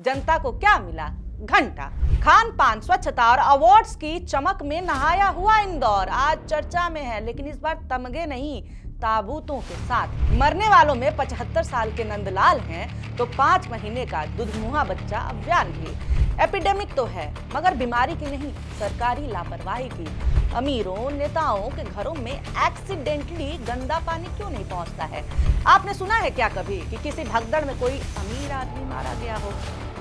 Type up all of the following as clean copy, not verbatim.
जनता को क्या मिला? घंटा। खान पान, स्वच्छता और अवार्ड्स की चमक में नहाया हुआ इंदौर आज चर्चा में है, लेकिन इस बार तमगे नहीं, ताबूतों के साथ। मरने वालों में 75 साल के नंदलाल हैं तो 5 महीने का दुधमुहा बच्चा अव्यान भी। एपिडेमिक तो है, मगर बीमारी की नहीं, सरकारी लापरवाही की। अमीरों नेताओं के घरों में एक्सीडेंटली गंदा पानी क्यों नहीं पहुंचता है? आपने सुना है क्या कभी कि किसी भगदड़ में कोई अमीर आदमी मारा गया हो,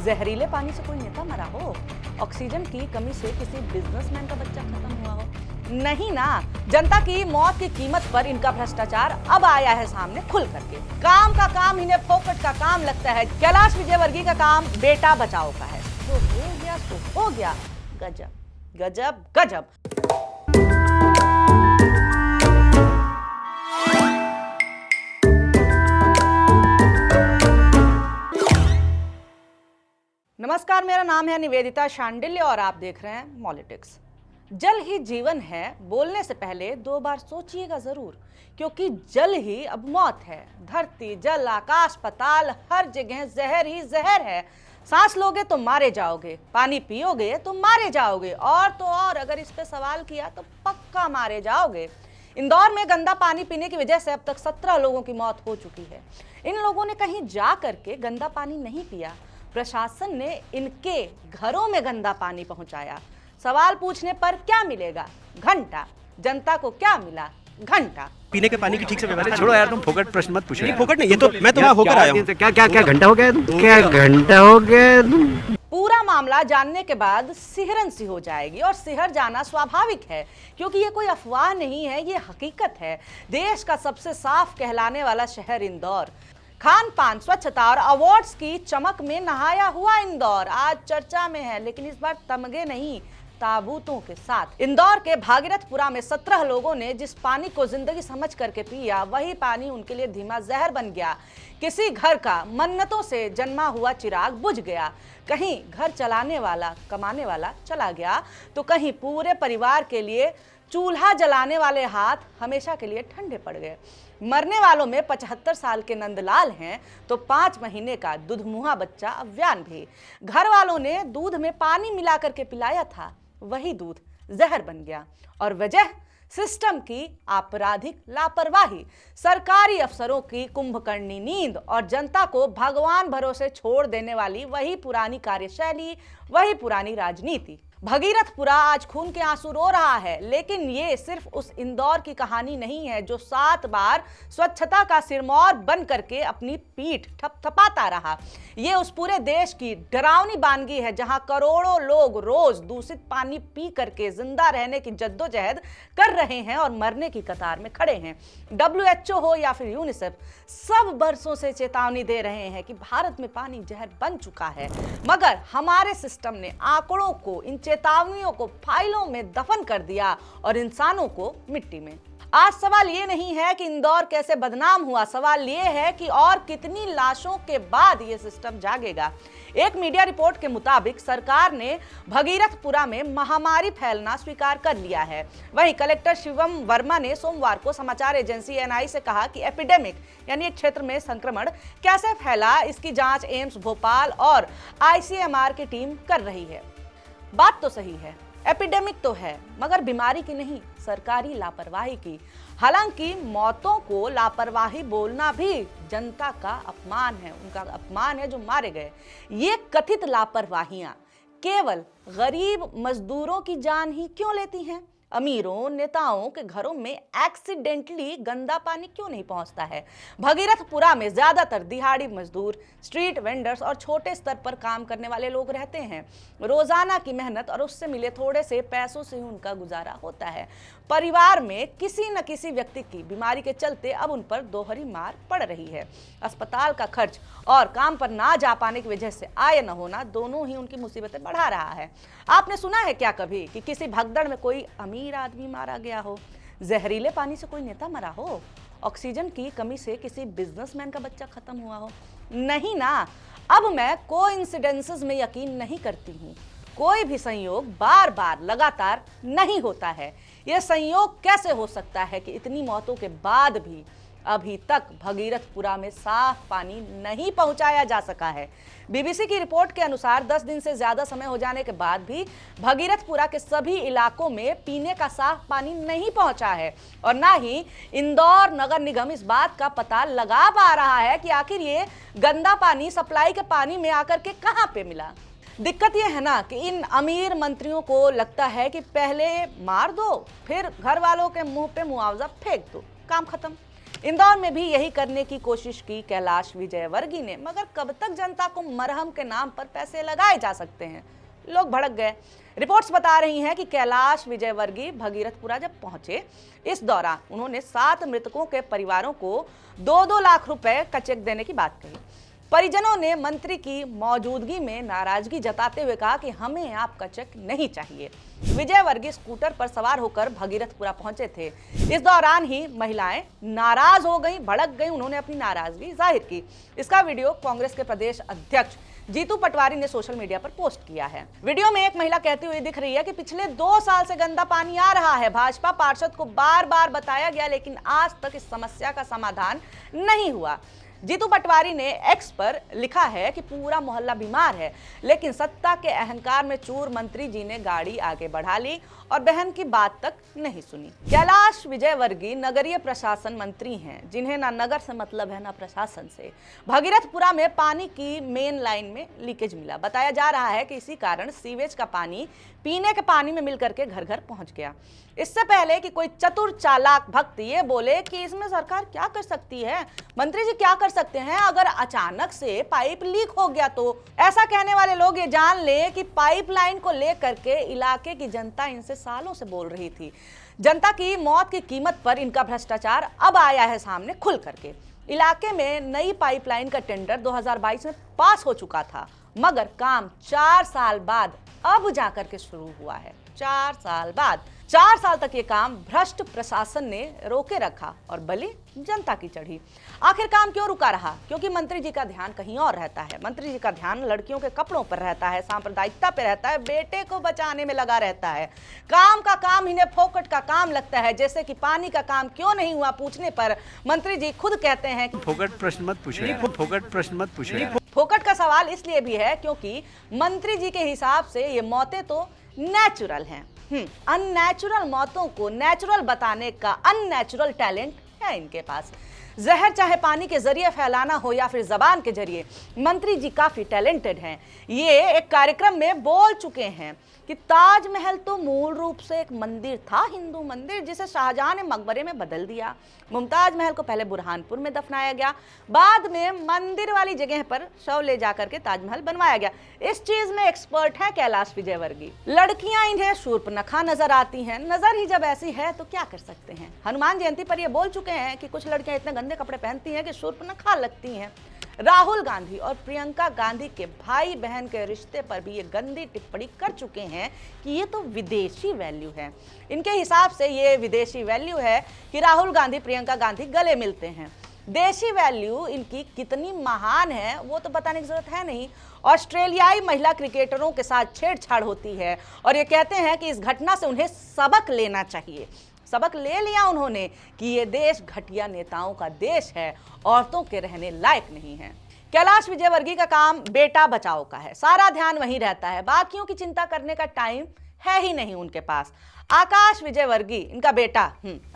जहरीले पानी से कोई नेता मरा हो, ऑक्सीजन की कमी से किसी बिजनेसमैन का बच्चा खत्म हुआ हो? नहीं ना। जनता की मौत की कीमत पर इनका भ्रष्टाचार अब आया है सामने खुल करके। काम का काम इन्हें फोकट का काम लगता है। कैलाश विजयवर्गीय का काम बेटा बचाओ का है। जो हो गया तो हो गया। गजब गजब गजब। नमस्कार, मेरा नाम है निवेदिता शांडिल्य और आप देख रहे हैं पॉलिटिक्स। जल ही जीवन है, बोलने से पहले 2 बार सोचिएगा जरूर, क्योंकि जल ही अब मौत है। धरती, जल, आकाश, पाताल, हर जगह जहर ही जहर है। सांस लोगे तो मारे जाओगे, पानी पियोगे तो मारे जाओगे, और तो और अगर इस पे सवाल किया तो पक्का मारे जाओगे। इंदौर में गंदा पानी पीने की वजह से अब तक 17 लोगों की मौत हो चुकी है। इन लोगों ने कहीं जा करके गंदा पानी नहीं पिया, प्रशासन ने इनके घरों में गंदा पानी पहुंचाया। सवाल पूछने पर क्या मिलेगा? घंटा। जनता को क्या मिला? घंटा। पीने के पानी की ठीक से व्यवस्था। छोड़ो यार, तुम फोकट प्रश्न मत पूछो। फोकट नहीं, ये तो मैं तुम्हारा होकर आया हूँ। क्या घंटा हो गया? क्या घंटा हो गया? पूरा मामला जानने के बाद सिहरन सी हो जाएगी, और सिहर जाना स्वाभाविक है, क्योंकि ये कोई अफवाह नहीं है, ये हकीकत है। देश का सबसे साफ कहलाने वाला शहर इंदौर, खान पान, स्वच्छता और अवार्ड्स की चमक में नहाया हुआ इंदौर आज चर्चा में है, लेकिन इस बार तमगे नहीं, ताबूतों के साथ। इंदौर के भागीरथपुरा में 17 लोगों ने जिस पानी को जिंदगी समझ करके पिया, वही पानी उनके लिए धीमा जहर बन गया। किसी घर का मन्नतों से जन्मा हुआ चिराग बुझ गया। कहीं घर चलाने वाला, कमाने वाला चला गया, तो कहीं पूरे परिवार के लिए चूल्हा जलाने वाले हाथ हमेशा के लिए ठंडे पड़ गए। मरने वालों में 75 साल के नंदलाल हैं तो 5 महीने का दुधमुहा बच्चा अव्यान भी। घर वालों ने दूध में पानी मिला करके पिलाया था, वही दूध जहर बन गया, और वजह सिस्टम की आपराधिक लापरवाही, सरकारी अफसरों की कुंभकर्णी नींद और जनता को भगवान भरोसे छोड़ देने वाली वही पुरानी कार्यशैली, वही पुरानी राजनीति। भगीरथपुरा आज खून के आंसू रो रहा है, लेकिन ये सिर्फ उस इंदौर की कहानी नहीं है जो 7 बार स्वच्छता का सिरमौर बन करके अपनी पीठ थपथपाता रहा। ये उस पूरे देश की डरावनी बानगी है जहां करोड़ों लोग रोज दूषित पानी पी करके जिंदा रहने की जद्दोजहद कर रहे हैं और मरने की कतार में खड़े हैं। WHO हो या फिर यूनिसेफ, सब बरसों से चेतावनी दे रहे हैं कि भारत में पानी जहर बन चुका है, मगर हमारे सिस्टम ने आंकड़ों को, इन चेतावनियों को फाइलों में दफन कर दिया और इंसानों को मिट्टी में। आज सवाल ये नहीं है कि इंदौर कैसे बदनाम हुआ, सवाल ये है कि और कितनी लाशों के बाद ये सिस्टम जागेगा। एक मीडिया रिपोर्ट के मुताबिक सरकार ने भगीरथपुरा में महामारी फैलना स्वीकार कर लिया है। वहीं कलेक्टर शिवम वर्मा ने सोमवार को समाचार एजेंसी NI से कहा कि एपिडेमिक यानी एक क्षेत्र में संक्रमण कैसे फैला, इसकी जांच एम्स भोपाल और ICMR की टीम कर रही है। बात तो सही है, एपिडेमिक तो है, मगर बीमारी की नहीं, सरकारी लापरवाही की। हालांकि मौतों को लापरवाही बोलना भी जनता का अपमान है, उनका अपमान है जो मारे गए। ये कथित लापरवाहियां केवल गरीब मजदूरों की जान ही क्यों लेती हैं? अमीरों नेताओं के घरों में एक्सीडेंटली गंदा पानी क्यों नहीं पहुंचता है? भगीरथपुरा में ज्यादातर दिहाड़ी मजदूर, स्ट्रीट वेंडर्स और छोटे स्तर पर काम करने वाले लोग रहते हैं। रोजाना की मेहनत और उससे मिले थोड़े से पैसों से ही उनका गुजारा होता है। परिवार में किसी न किसी व्यक्ति की बीमारी के चलते अब उन पर दोहरी मार पड़ रही है। अस्पताल का खर्च और काम पर ना जा पाने की वजह से आय न होना दोनों ही उनकी मुसीबतें बढ़ा रहा है। आपने सुना है क्या कभी कि किसी भगदड़ में कोई अमीर आदमी मारा गया हो, जहरीले पानी से कोई नेता मरा हो, ऑक्सीजन की कमी से किसी बिजनेसमैन का बच्चा खत्म हुआ हो? नहीं ना। अब मैं कोइंसिडेंसेस में यकीन नहीं करती हूँ। कोई भी संयोग बार बार लगातार नहीं होता है। यह संयोग कैसे हो सकता है कि इतनी मौतों के बाद भी अभी तक भगीरथपुरा में साफ पानी नहीं पहुंचाया जा सका है। बीबीसी की रिपोर्ट के अनुसार 10 दिन से ज्यादा समय हो जाने के बाद भी भगीरथपुरा के सभी इलाकों में पीने का साफ पानी नहीं पहुंचा है और ना ही इंदौर नगर निगम इस बात का पता लगा पा रहा है कि आखिर ये गंदा पानी सप्लाई के पानी में आकर के कहां पे मिला। दिक्कत यह है ना कि इन अमीर मंत्रियों को लगता है कि पहले मार दो फिर घर वालों के मुंह पे मुआवजा फेंक दो, काम खत्म। इंदौर में भी यही करने की कोशिश की कैलाश विजयवर्गीय ने, मगर कब तक जनता को मरहम के नाम पर पैसे लगाए जा सकते हैं। लोग भड़क गए। रिपोर्ट्स बता रही हैं कि कैलाश विजयवर्गीय भगीरथपुरा जब पहुंचे, इस दौरान उन्होंने 7 मृतकों के परिवारों को 2-2 लाख रुपए का चेक देने की बात कही। परिजनों ने मंत्री की मौजूदगी में नाराजगी जताते हुए कहा कि हमें आपका चेक नहीं चाहिए। विजयवर्गीय स्कूटर पर सवार होकर भगीरथपुरा पहुंचे थे। इस दौरान ही महिलाएं नाराज हो गईं, भड़क गईं, उन्होंने अपनी नाराजगी जाहिर की। इसका वीडियो कांग्रेस के प्रदेश अध्यक्ष जीतू पटवारी ने सोशल मीडिया पर पोस्ट किया है। वीडियो में एक महिला कहती हुई दिख रही है कि पिछले 2 साल से गंदा पानी आ रहा है। भाजपा पार्षद को बार-बार बताया गया लेकिन आज तक इस समस्या का समाधान नहीं हुआ। जीतू पटवारी ने एक्स पर लिखा है कि पूरा मोहल्ला बीमार है, लेकिन सत्ता के अहंकार में चूर मंत्री जी ने गाड़ी आगे बढ़ा ली और बहन की बात तक नहीं सुनी। कैलाश विजयवर्गीय नगरीय प्रशासन मंत्री हैं, जिन्हें ना नगर से मतलब है ना प्रशासन से। भगीरथपुरा में पानी की मेन लाइन में लीकेज मिला। बताया जा रहा है कि इसी कारण सीवेज का पानी पीने के पानी में मिलकर के घर घर पहुंच गया। इससे पहले कि कोई चतुर चालाक भक्त ये बोले कि इसमें सरकार क्या कर सकती है, मंत्री जी क्या कर सकते हैं अगर अचानक से पाइप लीक हो गया तो। ऐसा कहने वाले लोग ये जान ले कि पाइपलाइन को लेकर के इलाके की जनता इनसे सालों से बोल रही थी। जनता की मौत की कीमत पर इनका भ्रष्टाचार अब आया है सामने खुल करके। इलाके में नई पाइपलाइन का टेंडर 2022 में पास हो चुका था, मगर काम 4 साल बाद अब जाकर के शुरू हुआ है। 4 साल बाद 4 साल तक ये काम भ्रष्ट प्रशासन ने रोके रखा और बलि जनता की चढ़ी। आखिर काम क्यों रुका रहा? क्योंकि मंत्री जी का ध्यान कहीं और रहता है। मंत्री जी का ध्यान लड़कियों के कपड़ों पर रहता है, सांप्रदायिकता पे रहता है, बेटे को बचाने में लगा रहता है। काम का काम इन्हें फोकट का काम लगता है। जैसे कि पानी का काम क्यों नहीं हुआ पूछने पर मंत्री जी खुद कहते हैं फोकट प्रश्न मत पूछिए, फोकट प्रश्न मत पूछिए। फोकट का सवाल इसलिए भी है क्योंकि मंत्री जी के हिसाब से ये मौतें तो नेचुरल हैं। अननेचुरल मौतों को नेचुरल बताने का अननेचुरल टैलेंट है इनके पास। जहर चाहे पानी के जरिए फैलाना हो या फिर जबान के जरिए, मंत्री जी काफी टैलेंटेड हैं। ये एक कार्यक्रम में बोल चुके हैं कि ताजमहल तो मूल रूप से एक मंदिर था, हिंदू मंदिर, जिसे शाहजहां ने मकबरे में बदल दिया। मुमताज महल को पहले बुरहानपुर में दफनाया गया, बाद में मंदिर वाली जगह पर शव ले जाकर के ताजमहल बनवाया गया। इस चीज में एक्सपर्ट है कैलाश विजयवर्गीय। लड़कियां इन्हें शूर्पणखा नजर आती हैं। नजर ही जब ऐसी है तो क्या कर सकते हैं। हनुमान जयंती पर ये बोल चुके हैं कि कुछ लड़कियां इतने गंदे कपड़े पहनती हैं कि शूर्पणखा लगती हैं। राहुल गांधी और प्रियंका गांधी के भाई बहन के रिश्ते पर भी ये गंदी टिप्पणी कर चुके हैं कि ये तो विदेशी वैल्यू है। इनके हिसाब से ये विदेशी वैल्यू है कि राहुल गांधी प्रियंका गांधी गले मिलते हैं। देशी वैल्यू इनकी कितनी महान है वो तो बताने की जरूरत है नहीं। ऑस्ट्रेलियाई महिला क्रिकेटरों के साथ छेड़छाड़ होती है और ये कहते हैं कि इस घटना से उन्हें सबक लेना चाहिए। सबक ले लिया उन्होंने कि ये देश घटिया नेताओं का देश है, औरतों के रहने लायक नहीं है। कैलाश विजयवर्गीय का काम बेटा बचाओ का है, सारा ध्यान वहीं रहता है, बाकियों की चिंता करने का टाइम है ही नहीं उनके पास। आकाश विजयवर्गीय इनका बेटा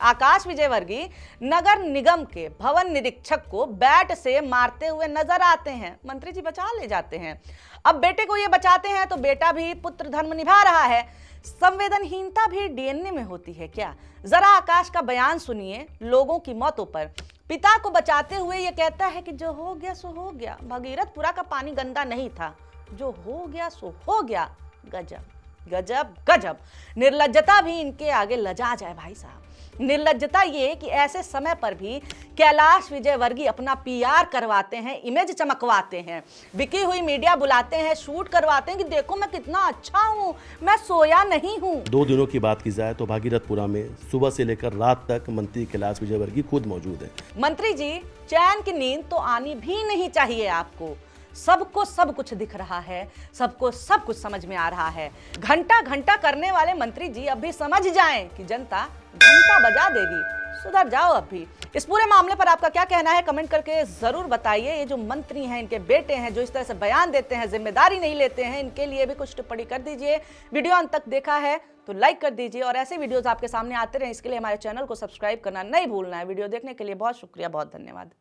आकाश विजयवर्गीय नगर निगम के भवन निरीक्षक को बैट से मारते हुए नजर आते हैं। मंत्री जी बचा ले जाते हैं। अब बेटे को ये बचाते हैं तो बेटा भी पुत्र धर्म निभा रहा है। संवेदनहीनता भी डीएनए में होती है क्या? जरा आकाश का बयान सुनिए लोगों की मौतों पर। पिता को बचाते हुए ये कहता है कि जो हो गया सो हो गया, भगीरथपुरा का पानी गंदा नहीं था, जो हो गया सो हो गया। गजब गजब गजब। निर्लज्जता भी इनके आगे लजा जाए भाई साहब। निर्लज्जता ये कि ऐसे समय पर भी कैलाश विजयवर्गीय अपना पीआर करवाते हैं, इमेज चमकवाते हैं, बिकी हुई मीडिया बुलाते हैं, शूट करवाते हैं कि देखो मैं कितना अच्छा हूं, मैं सोया नहीं हूं। 2 दिनों की बात की जाए तो भागीरथपुरा में सुबह से लेकर रात तक मंत्री कैलाश विजयवर्गीय खुद मौजूद है। मंत्री जी चैन की नींद तो आनी भी नहीं चाहिए आपको। सबको सब कुछ दिख रहा है, सबको सब कुछ समझ में आ रहा है। घंटा घंटा करने वाले मंत्री जी अब भी समझ जाएं कि जनता घंटा बजा देगी, सुधर जाओ अब भी। इस पूरे मामले पर आपका क्या कहना है कमेंट करके जरूर बताइए। ये जो मंत्री हैं, इनके बेटे हैं, जो इस तरह से बयान देते हैं, जिम्मेदारी नहीं लेते हैं, इनके लिए भी कुछ टिप्पणी कर दीजिए। वीडियो अंत तक देखा है तो लाइक कर दीजिए और ऐसे वीडियोस आपके सामने आते रहे इसके लिए हमारे चैनल को सब्सक्राइब करना नहीं भूलना है। वीडियो देखने के लिए बहुत शुक्रिया, बहुत धन्यवाद।